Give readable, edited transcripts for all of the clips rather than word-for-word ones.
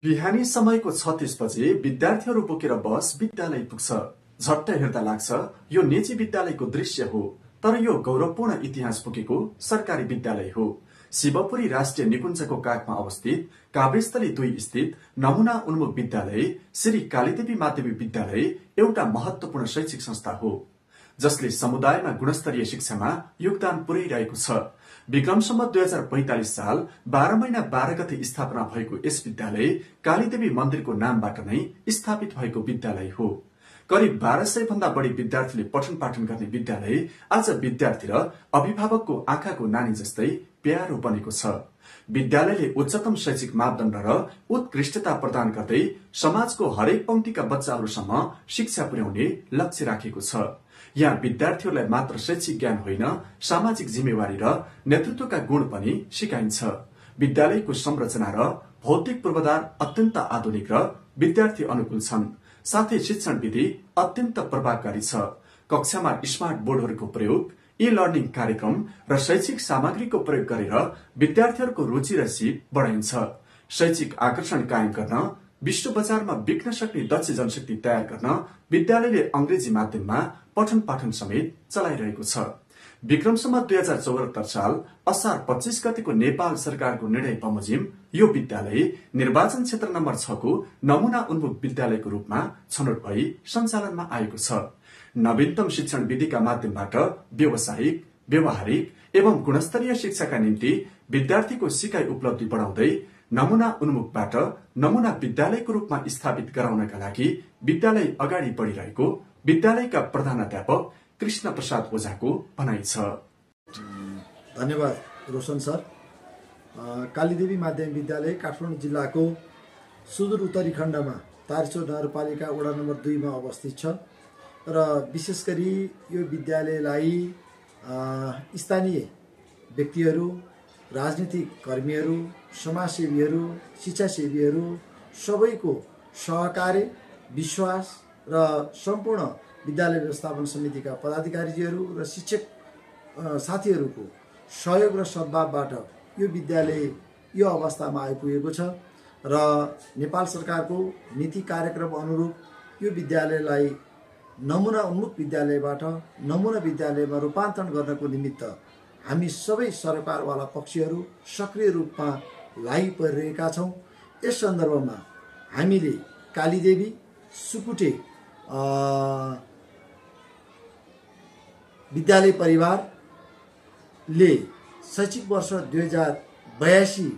बिहानी समयको 36 बजे विद्यार्थीहरू बोकेर बस विद्यालय पुग्छ। झट्ट हेर्दा लाग्छ यो निजी विद्यालयको दृश्य हो, तर यो गौरवपूर्ण इतिहास बोकेको सरकारी विद्यालय हो। शिवपुरी राष्ट्रिय निकुञ्जको काखमा अवस्थित काभ्रेस्थली 2 स्थित नमुना उन्मुख विद्यालय श्री कालीदेवी माध्यमिक विद्यालय एउटा महत्वपूर्ण शैक्षिक संस्था हो, जसले समुदायमा गुणस्तरीय शिक्षामा योगदान पुर्याइरहेको छ। विक्रम सम्वत 2045 साल 12 महिना 12 गते स्थापना भएको यस विद्यालय कालीदेवी मन्दिरको नामबाट नै स्थापित भएको विद्यालय हो। करिब 1200 भन्दा बढी विद्यार्थीले पठन पाठन गर्ने विद्यालय आज विद्यार्थी र अभिभावकको आँखाको नानी जस्तै प्यारो बनेको छ। विद्यालयले उच्चतम शैक्षिक मापदण्ड र उत्कृष्टता प्रदान गर्दै समाजको हरेक पंक्तिका बच्चाहरूसम्म शिक्षा पुर्याउने लक्ष्य राखेको छ। यहाँ विद्यार्थीहरूलाई मात्र शैक्षिक ज्ञान होइन, सामाजिक जिम्मेवारी र नेतृत्वका गुण पनि सिकाइन्छ। विद्यालयको संरचना र भौतिक पूर्वाधार अत्यन्त आधुनिक र विद्यार्थी अनुकूल छन्, साथै शिक्षण विधि अत्यन्त प्रभावकारी छ। कक्षामा स्मार्ट बोर्डहरूको प्रयोग, ई लर्निङ कार्यक्रम र शैक्षिक सामग्रीको प्रयोग गरेर विद्यार्थीहरूको रुचि र सिप बढाइन्छ। शैक्षिक आकर्षण कायम गर्न, विश्व बजारमा बिक्न सक्ने दक्ष जनशक्ति तयार गर्न विद्यालयले अंग्रेजी माध्यममा पठन पाठन समेत चलाइरहेको छ। विक्रम सम्वत 2074 साल असार 25 गतेको नेपाल सरकारको निर्णय बमोजिम यो विद्यालय निर्वाचन क्षेत्र नम्बर 6 को नमुना उन्मुख विद्यालयको रूपमा छनौट भई सञ्चालनमा आएको छ। नवीनतम शिक्षण विधिका माध्यमबाट व्यावसायिक, व्यवहारिक एवं गुणस्तरीय शिक्षाका निम्ति विद्यार्थीको सिकाइ उपलब्धि बढाउँदै नमुना उन्मुखबाट नमुना विद्यालयको रूपमा स्थापित गराउनका लागि विद्यालय अगाडि बढ़िरहेको विद्यालयका प्रधानाध्यापक कृष्ण प्रसाद ओझाको भनाइ छ। धन्यवाद रोशन सर। कालीदेवी माध्यमिक विद्यालय काठमाडौँ जिल्लाको सुदूर उत्तरी खण्डमा तारसोर नगरपालिका वडा नम्बर 2 मा अवस्थित छ र विशेष गरी यो विद्यालयलाई स्थानीय व्यक्तिहरू, राजनीतिक कर्मीहरू, समाजसेवीहरू, शिक्षासेवीहरू सबैको सहकार्य, विश्वास र सम्पूर्ण विद्यालय व्यवस्थापन समितिका पदाधिकारीहरू र शिक्षक साथीहरूको सहयोग र सद्भावबाट यो विद्यालय यो अवस्थामा आइपुगेको छ र नेपाल सरकारको नीति कार्यक्रम अनुरूप यो विद्यालयलाई नमुना उन्मुख विद्यालयबाट नमुना विद्यालयमा रूपान्तरण गर्नको निमित्त हामी सबै सरकारवाला पक्षहरू सक्रिय रूपमा लागि परिरहेका छौं। यस सन्दर्भमा हामीले कालीदेवी सुकुटे विद्यालय परिवारले शैक्षिक वर्ष 2082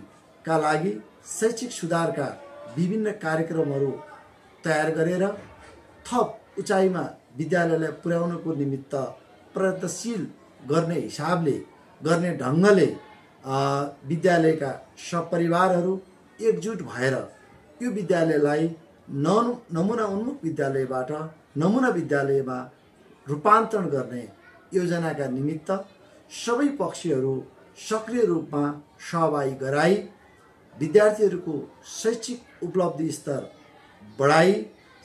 का लागि शैक्षिक सुधारका विभिन्न कार्यक्रमहरू तयार गरेर थप उचाइमा विद्यालयलाई पुर्याउनको निमित्त प्रयत्नशील गर्ने हिसाबले, गर्ने ढङ्गले विद्यालयका सपरिवारहरू एकजुट भएर यो विद्यालयलाई नमुना उन्मुख विद्यालयबाट नमुना विद्यालयमा रूपान्तरण गर्ने योजनाका निमित्त सबै पक्षहरू सक्रिय रूपमा सहभागी गराई विद्यार्थीहरूको शैक्षिक उपलब्धि स्तर बढाई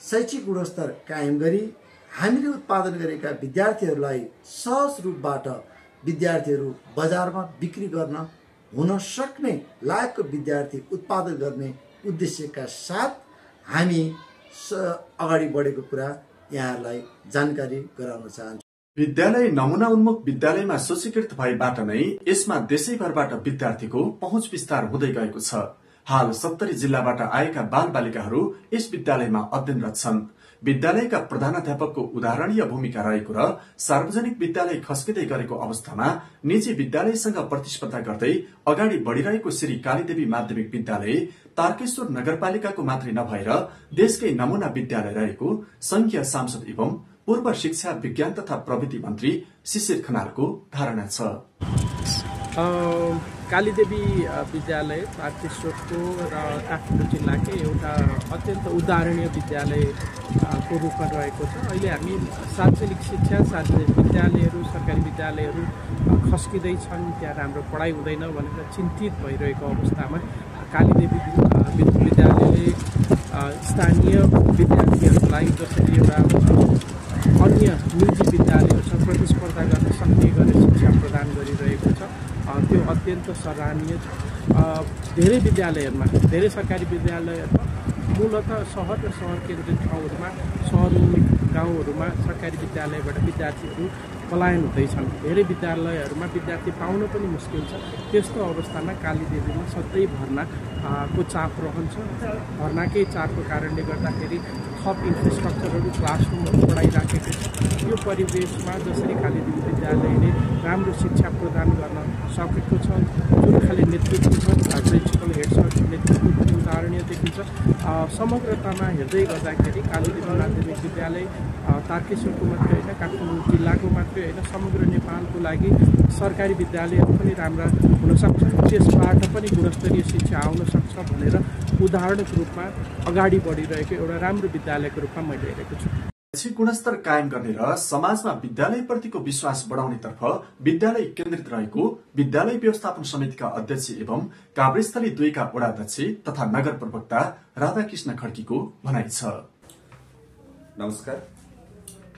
शैक्षिक गुणस्तर कायम गरी हामीले उत्पादन गरेका विद्यार्थीहरूलाई सहज रूपबाट विद्यार्थीहरू बजारमा बिक्री गर्न हुन सक्ने लायकको विद्यार्थी उत्पादन गर्ने उद्देश्यका साथ हामी अगाडि बढेको कुरा यहाँहरूलाई जानकारी गराउन चाहन्छु। विद्यालय नमुना उन्मुख विद्यालयमा सूचीकृत भएबाट नै यसमा देशैभरबाट विद्यार्थीको पहुँच विस्तार हुँदै गएको छ। हाल 70 जिल्लाबाट आएका बालबालिकाहरू यस विद्यालयमा अध्ययनरत छन्। विद्यालयका प्रधानाध्यापकको उदाहरणीय भूमिका रहेको र सार्वजनिक विद्यालय खस्किँदै गरेको अवस्थामा निजी विद्यालयसँग प्रतिस्पर्धा गर्दै अगाडि बढ़िरहेको श्री कालीदेवी माध्यमिक विद्यालय तारकेश्वर नगरपालिकाको मात्रै नभएर देशकै नमुना विद्यालय रहेको संघीय सांसद एवं पूर्व शिक्षा विज्ञान तथा प्रविधि मन्त्री शिशिर खनालको धारणा छ। कालीदेवी विद्यालय तारकेश्वरको र काठमाडौँ जिल्लाकै एउटा अत्यन्त उदाहरणीय विद्यालयको रूपमा रहेको छ। अहिले हामी सार्वजनिक शिक्षा, सार्वजनिक विद्यालयहरू, सरकारी विद्यालयहरू खस्किँदै छन्, त्यहाँ राम्रो पढाइ हुँदैन भनेर चिन्तित भइरहेको अवस्थामा कालीदेवी विद्यालयले स्थानीय विद्यार्थीहरूलाई जसरी एउटा अन्य निजी विद्यालयहरूसँग प्रतिस्पर्धा गर्न सक्ने गरेर शिक्षा प्रदान गरिरहेको छ, त्यो अत्यन्त सराहनीय छ। धेरै विद्यालयहरूमा, धेरै सरकारी विद्यालयहरूमा मूलतः सहर र सहर केन्द्रित ठाउँहरूमा सहरमुखी गाउँहरूमा सरकारी विद्यालयबाट विद्यार्थीहरू पलायन हुँदैछन्। धेरै विद्यालयहरूमा विद्यार्थी पाउन पनि मुस्किल छ। त्यस्तो अवस्थामा कालीदेवीमा सधैँ भर्नाको चाप रहन्छ। भर्नाकै चापको कारणले गर्दाखेरि थप इन्फ्रास्ट्रक्चरहरू क्लासरुमहरू बढाइराखेको छ। यो परिवेशमा जसरी कालीदेवी विद्यालयले राम्रो शिक्षा प्रदान गर्न सकेको छ, जुन खाले नेतृत्व छ प्रिन्सिपल हेड सरको नेतृत्व पनि उदाहरणीय देखिन्छ। समग्रतामा हेर्दै गर्दाखेरि कालीदेवी माध्यमिक विद्यालय तारकेश्वरको मात्रै होइन, काठमाडौँ जिल्लाको मात्रै होइन, समग्र नेपालको लागि सरकारी विद्यालयहरू पनि राम्रा हुन सक्छन्। त्यसबाट पनि गुणस्तरीय शिक्षा आउन सक्छ भनेर उदाहरणको रूपमा अगाडि बढिरहेको एउटा राम्रो विद्यालयको रूपमा मैले हेरेको छु। शैक्षिक गुणस्तर कायम गर्ने र समाजमा विद्यालयप्रतिको विश्वास बढाउनेतर्फ विद्यालय केन्द्रित रहेको विद्यालय व्यवस्थापन समितिका अध्यक्ष एवं काभ्रेस्थली 2 का वडाध्यक्ष तथा नगर प्रवक्ता राधाकृष्ण खड्कीको भनाइ छ। नमस्कार,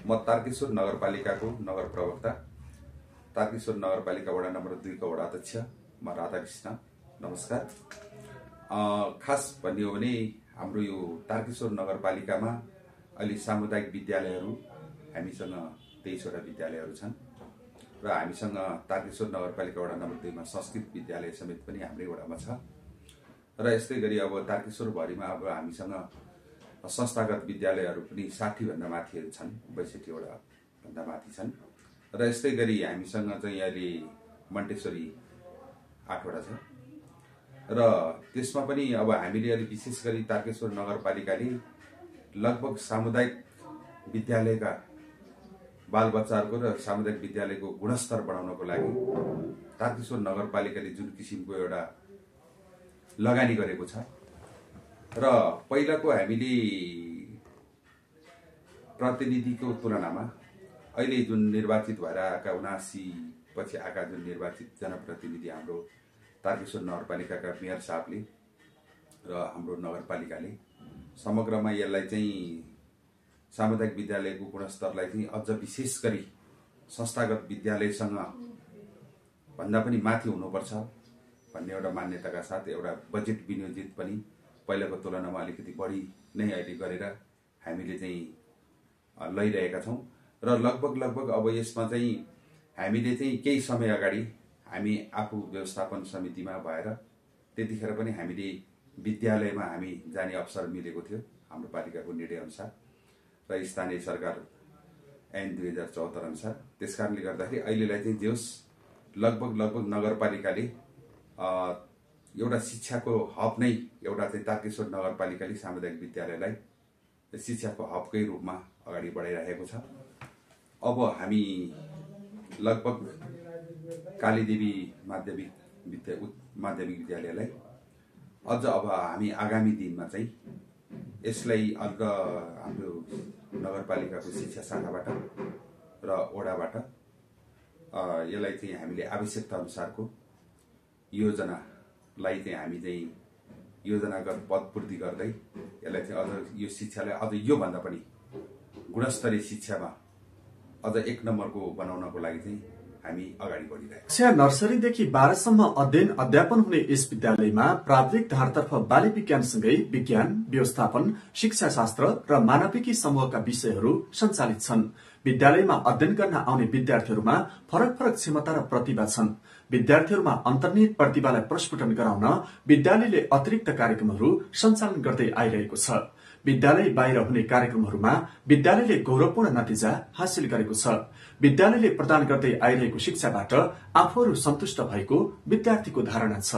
म तारकेश्वर नगरपालिकाको नगर प्रवक्ता, तारकेश्वर नगरपालिका वडा नम्बर 2 का वडाध्यक्ष म राधाकृष्ण। नमस्कार। खास भन्ने हो भने हाम्रो यो तारकेश्वर नगरपालिकामा अहिले सामुदायिक विद्यालयहरू हामीसँग 23 वटा विद्यालयहरू छन् र हामीसँग तारकेश्वर नगरपालिका वडा नम्बर 2 मा संस्कृत विद्यालय समेत पनि हाम्रै वडामा छ र यस्तै गरी अब तारकेश्वरभरिमा अब हामीसँग संस्थागत विद्यालयहरू पनि 60 भन्दा माथि छन्, 62 वटा भन्दा माथि छन् र यस्तै गरी हामीसँग चाहिँ अहिले मन्टेश्वरी 8 वटा छ र त्यसमा पनि अब हामीले अलि विशेष गरी तारकेश्वर नगरपालिकाले लगभग सामुदायिक विद्यालयका बालबच्चाहरूको र सामुदायिक विद्यालयको गुणस्तर बढाउनको लागि तारकेश्वर नगरपालिकाले जुन किसिमको एउटा लगानी गरेको छ र पहिलाको हामीले प्रतिनिधिको तुलनामा अहिले जुन निर्वाचित भएर आएका 79 पछि आएका जुन निर्वाचित जनप्रतिनिधि हाम्रो तारकेश्वर नगरपालिकाका मेयर साहबले र हाम्रो नगरपालिकाले समग्रमा यसलाई चाहिँ सामुदायिक विद्यालयको गुणस्तरलाई चाहिँ अझ विशेष गरी संस्थागत विद्यालयसँग भन्दा पनि माथि हुनुपर्छ भन्ने एउटा मान्यताका साथ एउटा बजेट विनियोजित पनि पहिलाको तुलनामा अलिकति बढी नै अहिले गरेर हामीले चाहिँ लैरहेका छौं र लगभग अब यसमा चाहिँ हामीले चाहिँ केही समय अगाडि हामी आफू व्यवस्थापन समितिमा भएर त्यतिखेर पनि हामीले विद्यालयमा हामी जाने अवसर मिलेको थियो हाम्रो पालिकाको निर्णय अनुसार र स्थानीय सरकार ऐन 2074 अनुसार। त्यसकारणले गर्दाखेरि अहिलेलाई चाहिँ जोस लगभग नगरपालिकाले एउटा शिक्षाको हब नै एउटा चाहिँ तारकेश्वर नगरपालिकाले सामुदायिक विद्यालयलाई शिक्षाको हबकै रूपमा अगाडि बढाइरहेको छ। अब हामी लगभग कालीदेवी माध्यमिक विद्यालयलाई अझ अब हामी आगामी दिनमा चाहिँ यसलाई अझ हाम्रो नगरपालिकाको शिक्षा शाखाबाट र वडाबाट यसलाई चाहिँ हामीले आवश्यकता अनुसारको योजनालाई चाहिँ हामी चाहिँ योजनागत पदपूर्ति गर्दै यसलाई चाहिँ अझ यो शिक्षालाई अझ यो भन्दा पनि गुणस्तरीय शिक्षामा अझ 1 नम्बरको बनाउनको लागि चाहिँ हामी अगाडि बढिरहेका छौं। कक्षा नर्सरीदेखि 12 सम्म अध्ययन अध्यापन हुने यस विद्यालयमा प्राविधिक धारतर्फ बाली विज्ञानसँगै विज्ञान, व्यवस्थापन, शिक्षाशास्त्र र मानविकी समूहका विषयहरू सञ्चालित छन्। विद्यालयमा अध्ययन गर्न आउने विद्यार्थीहरूमा फरक क्षमता र प्रतिभा छन्। विद्यार्थीहरूमा अन्तर्निहित प्रतिभालाई प्रस्फुटन गराउन विद्यालयले अतिरिक्त कार्यक्रमहरू सञ्चालन गर्दै आइरहेको छ। विद्यालय बाहिर हुने कार्यक्रमहरूमा विद्यालयले गौरवपूर्ण नतिजा हासिल गरेको छ। विद्यालयले प्रदान गर्दै आइरहेको शिक्षाबाट आफूहरू सन्तुष्ट भएको विद्यार्थीको धारणा छ।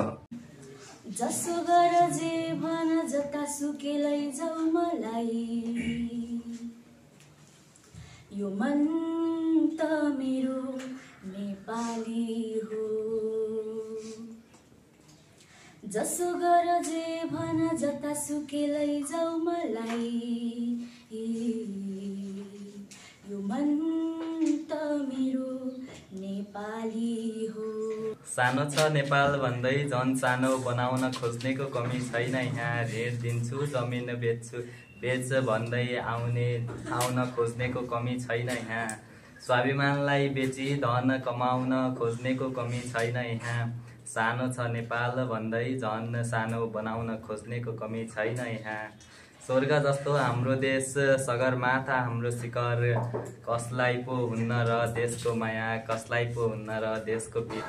जसो गर जे भन जता सुके लैजाऊ मलाई, यो मन त मेरो नेपाली हो। जसो गर जे भन जता सुके लैजाऊ मलाई, यो मन त मेरो नेपाली हो। सानो छ नेपाल भन्दै झन् सानो बनाउन खोज्नेको कमी छैन यहाँ। ऋण दिन्छु जमिन बेच भन्दै आउन खोज्नेको कमी छैन यहाँ। स्वाभिमानलाई बेची धन कमाउन खोज्नेको कमी छैन यहाँ। सानो छ नेपाल भन्दै झन् सानो बनाउन खोज्नेको कमी छैन यहाँ। स्वर्ग जस्तो हाम्रो देश सगरमाथा हाम्रो शिखर, कसलाई पो हुन्न र देशको माया, कसलाई पो हुन्न र देशको पीर।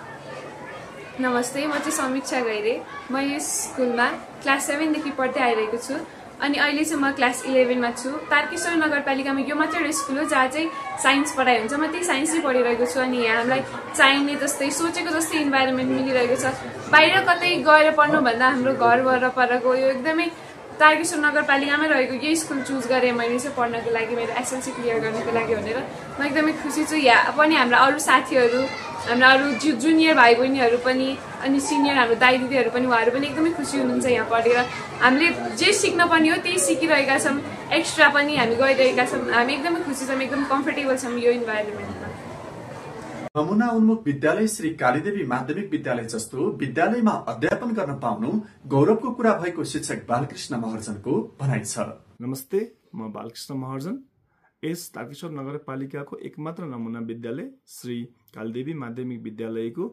नमस्ते, म चाहिँ समीक्षा गैरे। म यस स्कुलमा क्लास 7 देखि पढ्दै आइरहेको छु अनि अहिले चाहिँ म क्लास 11 मा छु। तारकेश्वर नगरपालिकामा यो मात्र एउटा स्कुल हो जहाँ चाहिँ साइन्स पढाइ हुन्छ। म त्यही साइन्स नै पढिरहेको छु अनि यहाँ हामीलाई चाहिने जस्तै सोचेको जस्तै इन्भाइरोमेन्ट मिलिरहेको छ। बाहिर कतै गएर पढ्नुभन्दा हाम्रो घर वरपरको यो एकदमै तारकेश्वर नगरपालिकामै रहेको यही स्कुल चुज गरेँ मैले चाहिँ पढ्नको लागि, मेरो एसएलसी क्लियर गर्नको लागि भनेर। म एकदमै खुसी छु। यहाँ पनि हाम्रा अरू साथीहरू, हाम्रा अरू जुनियर भाइ बहिनीहरू पनि अनि सिनियर हाम्रो दाइ दिदीहरू पनि, उहाँहरू पनि एकदमै खुसी हुनुहुन्छ यहाँ पढेर। हामीले जे सिक्न पर्ने हो त्यही सिकिरहेका छौँ, एक्स्ट्रा पनि हामी गरिरहेका छौँ। हामी एकदमै खुसी छौँ, एकदम कम्फर्टेबल छौँ यो इन्भाइरोमेन्टमा। नमुना उन्मुख विद्यालय श्री कालीदेवी माध्यमिक विद्यालय जस्तो विद्यालयमा अध्यापन गर्न पाउनु गौरवको कुरा भएको शिक्षक बालकृष्ण महर्जनको भनाइ छ। नमस्ते, म बालकृष्ण महर्जन, यस तारकेश्वर नगरपालिकाको एकमात्र नमुना विद्यालय श्री कालीदेवी माध्यमिक विद्यालयको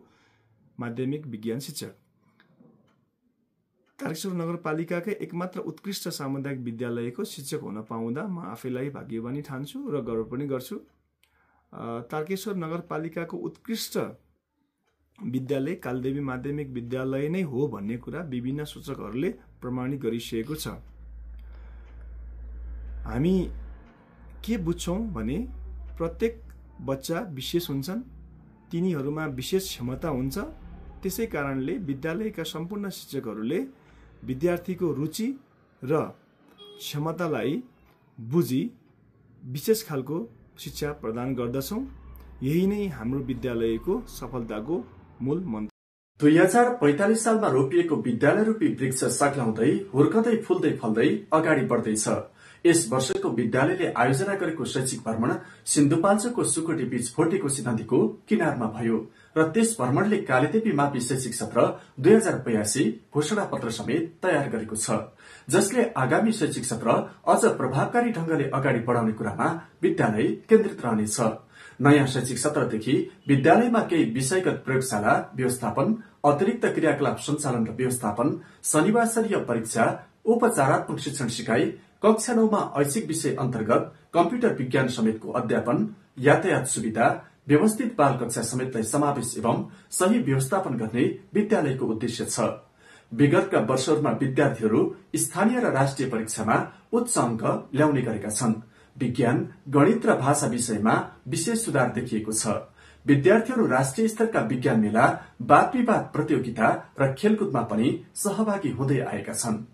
माध्यमिक विज्ञान शिक्षक। तारकेश्वर नगरपालिकाकै एकमात्र उत्कृष्ट सामुदायिक विद्यालयको शिक्षक हुन पाउँदा म आफैलाई भाग्यवानी ठान्छु र गर्व पनि गर्छु। तारकेश्वर नगरपालिकाको उत्कृष्ट विद्यालय कालीदेवी माध्यमिक विद्यालय नै हो भन्ने कुरा विभिन्न सूचकहरूले प्रमाणित गरिसकेको छ। हामी के बुझ्छौँ भने प्रत्येक बच्चा विशेष हुन्छन्, तिनीहरूमा विशेष क्षमता हुन्छ। त्यसै कारणले विद्यालयका सम्पूर्ण शिक्षकहरूले विद्यार्थीको रुचि र क्षमतालाई बुझी विशेष खालको शिक्षा प्रदान गर्दछौँ। यही नै हाम्रो विद्यालयको सफलताको मूल मन्त्र। 2045 सालमा रोपिएको विद्यालय रूपी वृक्ष सग्लाउँदै हुर्कदै फुल्दै फल्दै अगाडि बढ्दैछ। यस वर्षको विद्यालयले आयोजना गरेको शैक्षिक भ्रमण सिन्धुपाल्चोकको सुकुटी बीच फोटेकोशी नदीको किनारमा भयो र त्यस भ्रमणले कालीदेवी मावि शैक्षिक सत्र 2082 घोषणा पत्र समेत तयार गरेको छ, जसले आगामी शैक्षिक सत्र अझ प्रभावकारी ढंगले अगाडि बढाउने कुरामा विद्यालय केन्द्रित रहनेछ। नयाँ शैक्षिक सत्रदेखि विद्यालयमा केही विषयगत प्रयोगशाला व्यवस्थापन, अतिरिक्त क्रियाकलाप सञ्चालन र व्यवस्थापन, शनिबार स्तरीय परीक्षा, उपचारात्मक शिक्षण सिकाइ, कक्षा 9 मा ऐच्छिक विषय अन्तर्गत कम्प्युटर विज्ञान समेतको अध्यापन, यातायात सुविधा, व्यवस्थित बाल कक्षा समेतलाई समावेश एवं सही व्यवस्थापन गर्ने विद्यालयको उद्देश्य छ। विगतका वर्षहरूमा विद्यार्थीहरू स्थानीय र राष्ट्रिय परीक्षामा उच्च अंक ल्याउने गरेका छन्। विज्ञान, गणित र भाषा विषयमा विशेष सुधार देखिएको छ। विद्यार्थीहरू राष्ट्रिय स्तरका विज्ञान मेला, वाद विवाद प्रतियोगिता र खेलकुदमा पनि सहभागी हुँदै आएका छन्।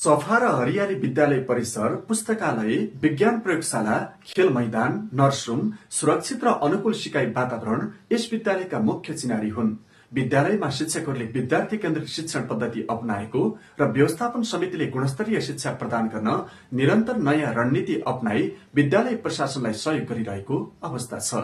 सफा र हरियाली विद्यालय परिसर, पुस्तकालय, विज्ञान प्रयोगशाला, खेल मैदान, नर्सरूम, सुरक्षित र अनुकूल सिकाइ वातावरण यस विद्यालयका मुख्य चिनारी हुन्। विद्यालयमा शिक्षकहरूले विद्यार्थी केन्द्रित शिक्षण पद्धति अपनाएको र व्यवस्थापन समितिले गुणस्तरीय शिक्षा प्रदान गर्न निरन्तर नयाँ रणनीति अपनाई विद्यालय प्रशासनलाई सहयोग गरिरहेको अवस्था छ।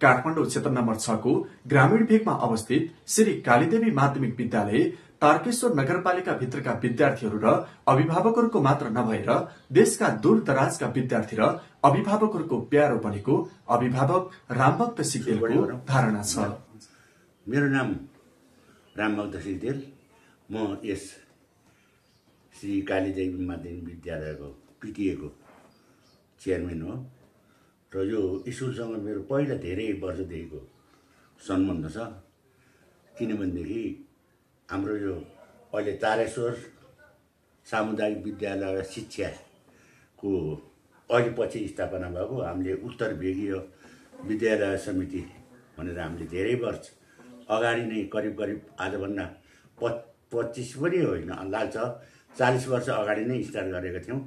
काठमाडौँ क्षेत्र नम्बर 6 को ग्रामीण भेगमा अवस्थित श्री कालीदेवी माध्यमिक विद्यालय तारकेश्वर नगरपालिका भित्रका विद्यार्थीहरू र अभिभावकहरूको मात्र नभएर देशका दूर दराजका विद्यार्थी र अभिभावकहरूको प्यारो बनेको अभिभावक रामभक्त सिक्देलको धारणा छ। मेरो नाम रामभक्त सिक्देल, म यस श्री कालीदेवी माध्यमिक विद्यालयको पिटिएको चेयरम्यान हो र यो स्कुलसँग मेरो पहिला धेरै वर्षदेखिको सम्बन्ध छ। किनभनेदेखि हाम्रो यो अहिले तारेश्वर सामुदायिक विद्यालय शिक्षाको अहिले पछि स्थापना भएको हामीले उत्तर भेगीय विद्यालय समिति भनेर हामीले धेरै वर्ष अगाडि नै करिब आजभन्दा 25 पनि होइन लाग्छ 40 वर्ष अगाडि नै स्टार्ट गरेका थियौँ।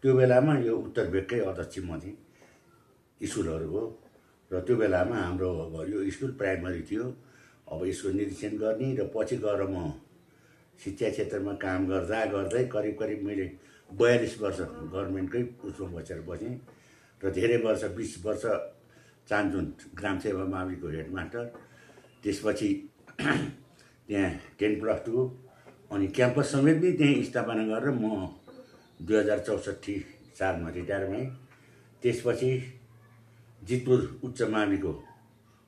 त्यो बेलामा यो उत्तर भेगकै अध्यक्ष म थिएँ स्कुलहरूको र त्यो बेलामा हाम्रो यो स्कुल प्राइमरी थियो। अब यसको निरीक्षण गर्ने र पछि गएर म शिक्षा क्षेत्रमा काम गर्दै करिब मैले 42 वर्ष गभर्मेन्टकै उसमा बसेँ र धेरै वर्ष 20 वर्ष चान्चुन ग्रामसेवा माविको हेडमास्टर, त्यसपछि त्यहाँ 10+2 अनि क्याम्पस समेत नै त्यहाँ स्थापना गरेर म 2064 सालमा रिटायर भएँ। त्यसपछि जितपुर उच्च माविको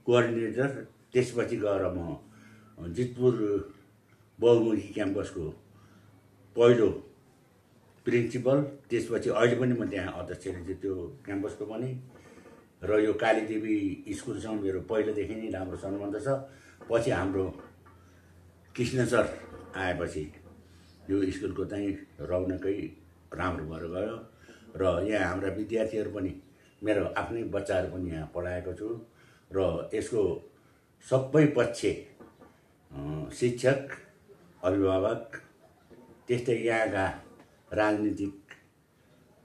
कोअर्डिनेटर, त्यसपछि गएर म जितपुर बहुमुखी क्याम्पसको पहिलो प्रिन्सिपल, त्यसपछि अहिले पनि म त्यहाँ अध्यक्ष रहेछु त्यो क्याम्पसको पनि। र यो कालीदेवी स्कुलसँग मेरो पहिलेदेखि नै राम्रो सम्बन्ध छ। पछि हाम्रो कृष्ण सर आएपछि यो स्कुलको चाहिँ रौनकै राम्रो भएर गयो। र यहाँ हाम्रा विद्यार्थीहरू पनि मेरो आफ्नै बच्चाहरू पनि यहाँ पढाएको छु। र यसको सबै पक्ष शिक्षक, अभिभावक, त्यस्तै यहाँका राजनीतिक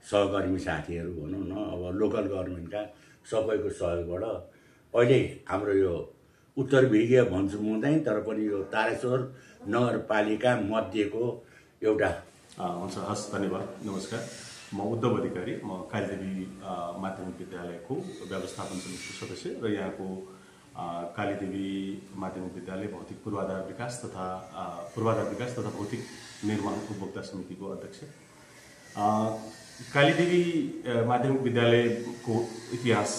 सहकर्मी साथीहरू भनौँ न, अब लोकल गभर्मेन्टका सबैको सहयोगबाट अहिले हाम्रो यो उत्तर भिडिया भन्छु म चाहिँ, तर पनि यो तारेश्वर नगरपालिका मध्येको एउटा हुन्छ। हस्, धन्यवाद। नमस्कार, म उद्धव अधिकारी, म कालीदेवी माध्यमिक विद्यालयको व्यवस्थापन समितिको सदस्य र यहाँको कालीदेवी माध्यमिक विद्यालय भौतिक पूर्वाधार विकास तथा भौतिक निर्माण उपभोक्ता समितिको अध्यक्ष। कालीदेवी माध्यमिक विद्यालयको इतिहास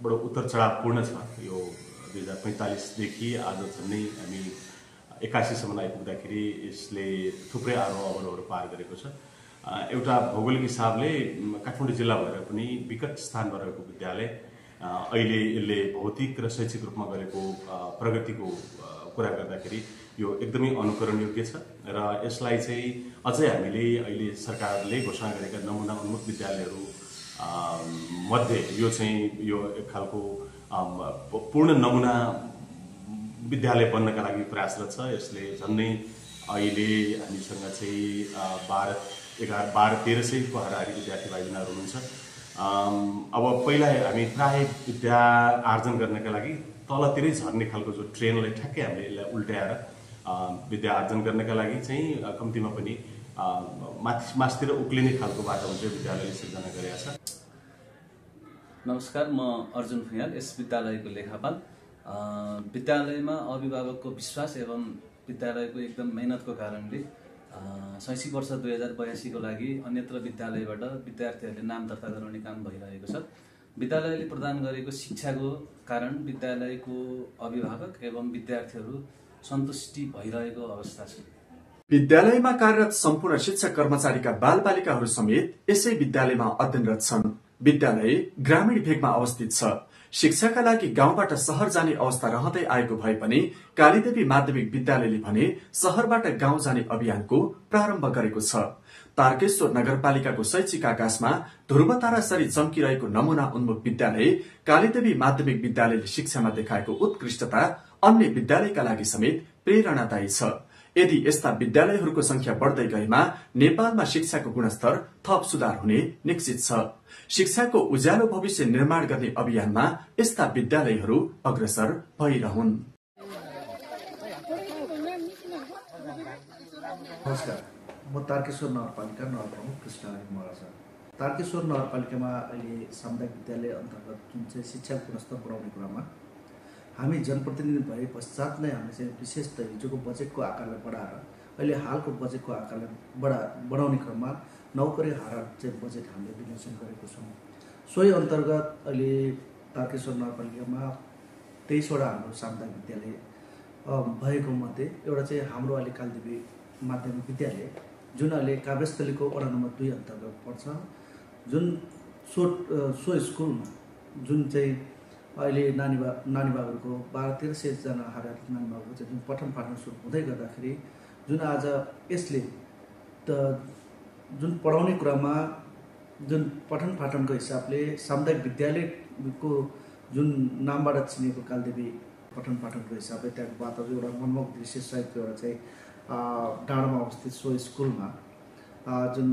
बडो उत्तर चढावपूर्ण छ। यो 2045देखि आज झन्डै हामी 81सम्म आइपुग्दाखेरि यसले थुप्रै आरोह अवरोहहरू पार गरेको छ। एउटा भौगोलिक हिसाबले काठमाडौँ जिल्ला भएर पनि विकट स्थानमा रहेको विद्यालय अहिले यसले भौतिक र शैक्षिक रूपमा गरेको प्रगतिको कुरा गर्दाखेरि यो एकदमै अनुकरण योग्य छ। र यसलाई चाहिँ अझै हामीले अहिले सरकारले घोषणा गरेका नमुना उन्मुख विद्यालयहरू मध्ये यो एक खालको पूर्ण नमुना विद्यालय बन्नका लागि प्रयासरत छ। यसले झन्डै अहिले हामीसँग चाहिँ 1200-1300 को हाराहारी विद्यार्थी भाइ बहिनीहरू हुनुहुन्छ। अब पहिला हामी प्राय विद्या आर्जन गर्नका लागि तलतिरै झर्ने खालको जो ट्रेनलाई ठ्याक्कै हामीले यसलाई उल्टाएर विद्या आर्जन गर्नका लागि चाहिँ कम्तीमा पनि माथितिर उक्लिने खालको बाटोमा चाहिँ विद्यालयले सिर्जना गरेका छ। नमस्कार, म अर्जुन भुइयाल, यस विद्यालयको लेखापाल। विद्यालयमा अभिभावकको विश्वास एवं विद्यालयको एकदम मेहनतको कारणले शैक्षिक वर्ष 2082 को लागि अन्यत्र विद्यालयबाट विद्यार्थीहरूले नाम दर्ता गराउने काम भइरहेको छ। विद्यालयले प्रदान गरेको शिक्षाको कारण विद्यालयको अभिभावक एवं विद्यार्थीहरू सन्तुष्टि भइरहेको अवस्था छ। विद्यालयमा कार्यरत सम्पूर्ण शिक्षक कर्मचारीका बालबालिकाहरू समेत यसै विद्यालयमा अध्ययनरत छन्। विद्यालय ग्रामीण भेगमा अवस्थित छ। शिक्षाका लागि गाउँबाट शहर जाने अवस्था रहँदै आएको भए पनि कालीदेवी माध्यमिक विद्यालयले भने शहरबाट गाउँ जाने अभियानको प्रारम्भ गरेको छ। तारकेश्वर नगरपालिकाको शैक्षिक आकाशमा ध्रुवतारासरी चम्किरहेको नमुना उन्मुख विद्यालय कालीदेवी माध्यमिक विद्यालयले शिक्षामा देखाएको उत्कृष्टता अन्य विद्यालयका लागि समेत प्रेरणादायी छ। यदि यस्ता विद्यालयहरूको संख्या बढ्दै गएमा नेपालमा शिक्षाको गुणस्तर थप सुधार हुने निश्चित छ। शिक्षाको उज्यालो भविष्य निर्माण गर्ने अभियानमा यस्ता विद्यालयहरू अग्रसर भइरहन्। नमस्कार, म तारकेश्वर नगरपालिका नगरप्रमुख कृष्णहरि मराछ। तारकेश्वर नगरपालिकामा अहिले सामुदायिक विद्यालय अन्तर्गत जुन चाहिँ शिक्षाको गुणस्तर बढाउने कुरामा हामी जनप्रतिनिधि भए पश्चात नै हामी चाहिँ विशेष त हिजोको बजेटको आकारलाई बढाएर अहिले हालको बजेटको आकारलाई बढाउने क्रममा नौकरी हारा चाहिँ बजेट हामीले विमोचन गरेको छौँ। सोही अन्तर्गत अहिले तारकेश्वर नगरपालिकामा 23वटा हाम्रो सामुदायिक विद्यालय भएको मध्ये एउटा चाहिँ हाम्रो अहिले कालीदेवी माध्यमिक विद्यालय जुन अहिले काभ्रेस्थलीको वडा नम्बर 2 अन्तर्गत पर्छ। जुन सो स्कुलमा जुन चाहिँ अहिले नानी बाबुहरूको 1200-1300 जना हाराहारी नानी बाबुको चाहिँ जुन पठन पाठन सुरु हुँदै गर्दाखेरि जुन आज यसले त जुन पढाउने कुरामा जुन पठन पाठनको हिसाबले सामुदायिक विद्यालयको जुन नामबाट चिनेको कालीदेवी पठन पाठनको हिसाबले त्यहाँको वातावरण एउटा मनमोहक दृश्य सहितको एउटा चाहिँ डाँडामा अवस्थित सो स्कुलमा जुन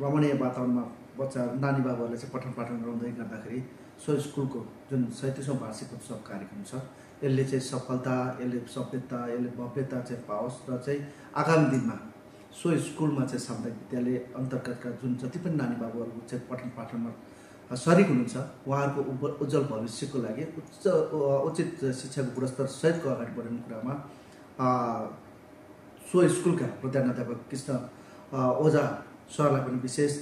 रमणीय वातावरणमा बच्चा नानी बाबुहरूले चाहिँ पठन पाठन गराउँदै गर्दाखेरि सो स्कुलको जुन 37औं वार्षिक उत्सव कार्यक्रम छ यसले चाहिँ सफलता, यसले सभ्यता, यसले भव्यता चाहिँ पाओस् र चाहिँ आगामी दिनमा सो स्कुलमा चाहिँ सामुदायिक विद्यालय अन्तर्गतका जुन जति पनि नानी बाबुहरू चाहिँ पठन पाठनमा सरिक हुनुहुन्छ उहाँहरूको उज्जवल भविष्यको लागि उचित शिक्षाको गुणस्तर सहितको अगाडि बढाउने कुरामा सो स्कुलका प्रधानाध्यापक कृष्ण ओझा सरलाई पनि विशेष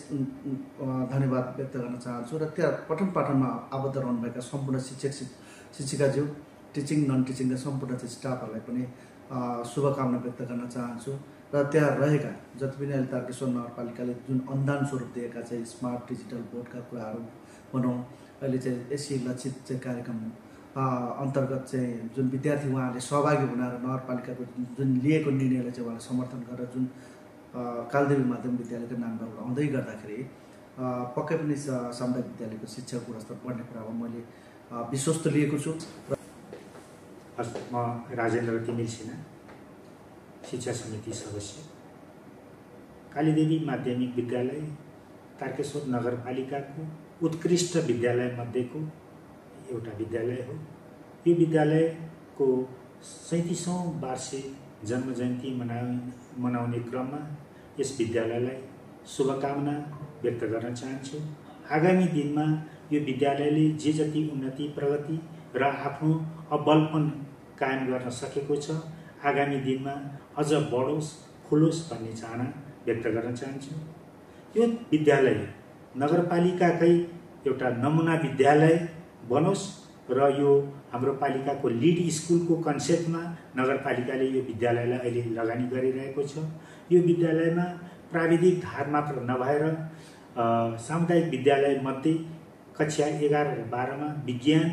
धन्यवाद व्यक्त गर्न चाहन्छु र त्यहाँ पठन पाठनमा आबद्ध रहनुभएका सम्पूर्ण शिक्षिकाज्यू, टिचिङ नन टिचिङका सम्पूर्ण स्टाफहरूलाई पनि शुभकामना व्यक्त गर्न चाहन्छु। र त्यहाँ रहेका जति पनि अहिले तारकेश्वर नगरपालिकाले जुन अनुदान स्वरूप दिएका चाहिँ स्मार्ट डिजिटल बोर्डका कुराहरू भनौँ, अहिले चाहिँ यसै लक्षित चाहिँ कार्यक्रम अन्तर्गत चाहिँ जुन विद्यार्थी उहाँहरूले सहभागी हुन र नगरपालिकाको जुन लिएको निर्णयलाई चाहिँ उहाँले समर्थन गरेर जुन कालदेवी माध्यमिक विद्यालयको नामबाट आउँदै गर्दाखेरि पक्कै पनि सामुदायिक विद्यालयको शिक्षाको गुणस्तर बढ्ने कुरामा मैले विश्वस्त लिएको छु। म राजेन्द्र तिमिल सिन्हा, शिक्षा समिति सदस्य, कालीदेवी माध्यमिक विद्यालय तारकेश्वर नगरपालिकाको उत्कृष्ट विद्यालय मध्येको एउटा विद्यालय हो। यो विद्यालयको 37औं वार्षिक जन्म जयन्ती मनाउने क्रममा यस विद्यालयलाई शुभकामना व्यक्त गर्न चाहन्छु। आगामी दिनमा यो विद्यालयले जे जति उन्नति, प्रगति र आफ्नो अब्बलपन कायम गर्न सकेको छ, आगामी दिनमा अझ बढोस्, खुलोस् भन्ने चाहना व्यक्त गर्न चाहन्छु। यो विद्यालय नगरपालिकाकै एउटा नमुना विद्यालय बनोस् र यो हाम्रो पालिकाको लिड स्कुलको कन्सेप्टमा नगरपालिकाले यो विद्यालयलाई अहिले लगानी गरिरहेको छ। यो विद्यालयमा प्राविधिक धार मात्र नभएर सामुदायिक विद्यालय मध्ये कक्षा 11 र 12मा विज्ञान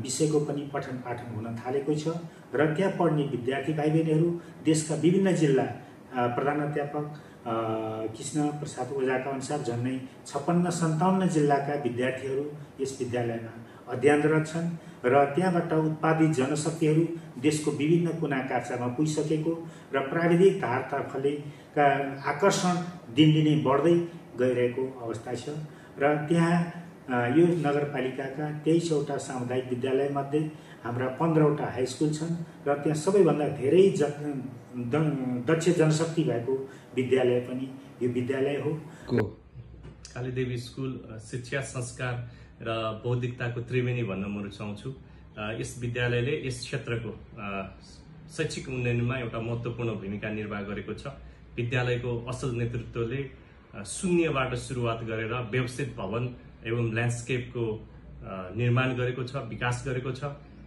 विषयको पनि पठन पाठन हुन थालेको छ र त्यहाँ पढ्ने विद्यार्थी भाइ बहिनीहरू देशका विभिन्न जिल्ला प्रधानाध्यापक कृष्ण प्रसाद ओझाका अनुसार झन्डै 56-57 जिल्लाका विद्यार्थीहरू यस विद्यालयमा अध्ययनरत छन् र त्यहाँबाट उत्पादित जनशक्तिहरू देशको विभिन्न कुना काप्चामा पुगिसकेको र प्राविधिक धारतर्फले आकर्षण दिनदिनै बढ्दै गइरहेको अवस्था छ र त्यहाँ यो नगरपालिकाका 23वटा सामुदायिक विद्यालय मध्ये हाम्रा 15वटा हाई स्कुल छन् र त्यहाँ सबैभन्दा धेरै दक्ष जनशक्ति भएको विद्यालय पनि यो विद्यालय हो। कालीदेवी स्कुल शिक्षा, संस्कार र बौद्धिकताको त्रिवेणी भन्न म रुचाउँछु। यस विद्यालयले यस क्षेत्रको शैक्षिक उन्नयनमा एउटा महत्त्वपूर्ण भूमिका निर्वाह गरेको छ। विद्यालयको असल नेतृत्वले शून्यबाट सुरुवात गरेर व्यवस्थित भवन एवं ल्यान्डस्केपको निर्माण गरेको छ, विकास गरेको छ।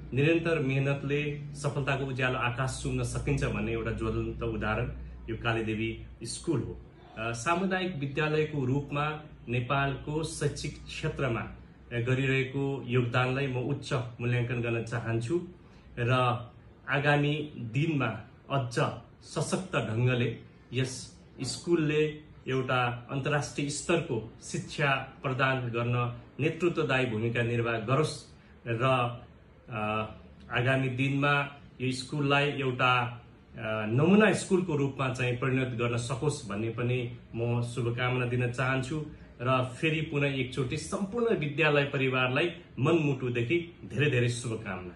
निरन्तर मेहनतले सफलताको उज्यालो आकाश सुन्न सकिन्छ भन्ने एउटा ज्वलन्त उदाहरण यो कालीदेवी स्कुल हो। सामुदायिक विद्यालयको रूपमा नेपालको शैक्षिक क्षेत्रमा गरिरहेको योगदानलाई म उच्च मूल्याङ्कन गर्न चाहन्छु र आगामी दिनमा अझ सशक्त ढङ्गले यस स्कुलले एउटा अन्तर्राष्ट्रिय स्तरको शिक्षा प्रदान गर्न नेतृत्वदायी भूमिका निर्वाह गरोस् र आगामी दिनमा यो स्कुललाई एउटा नमुना स्कुलको रूपमा चाहिँ परिणत गर्न सकोस् भन्ने पनि म शुभकामना दिन चाहन्छु र फेरि पुनः एकचोटि सम्पूर्ण विद्यालय परिवारलाई मनमुटुदेखि धेरै धेरै शुभकामना।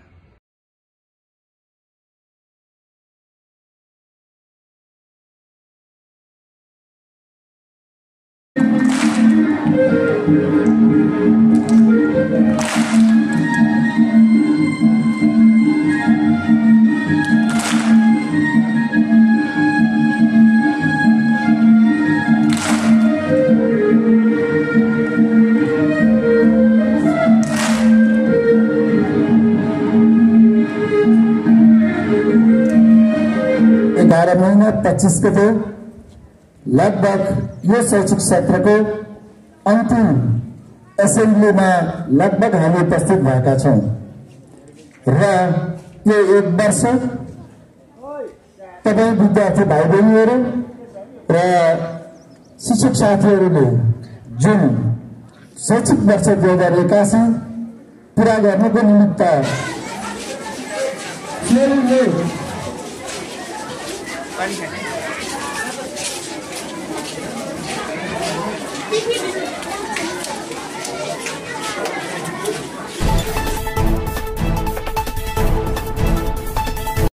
महीना 25 गते लगभग यो शैक्षिक क्षेत्रको अन्तिम एसेम्ब्लीमा लगभग हामी उपस्थित भएका छौं र यो एक वर्ष तपाईं विद्यार्थी भाइ बहिनीहरू र शिक्षक साथीहरूले जुन शैक्षिक वर्ष 2081 पूरा गर्नको निमित्त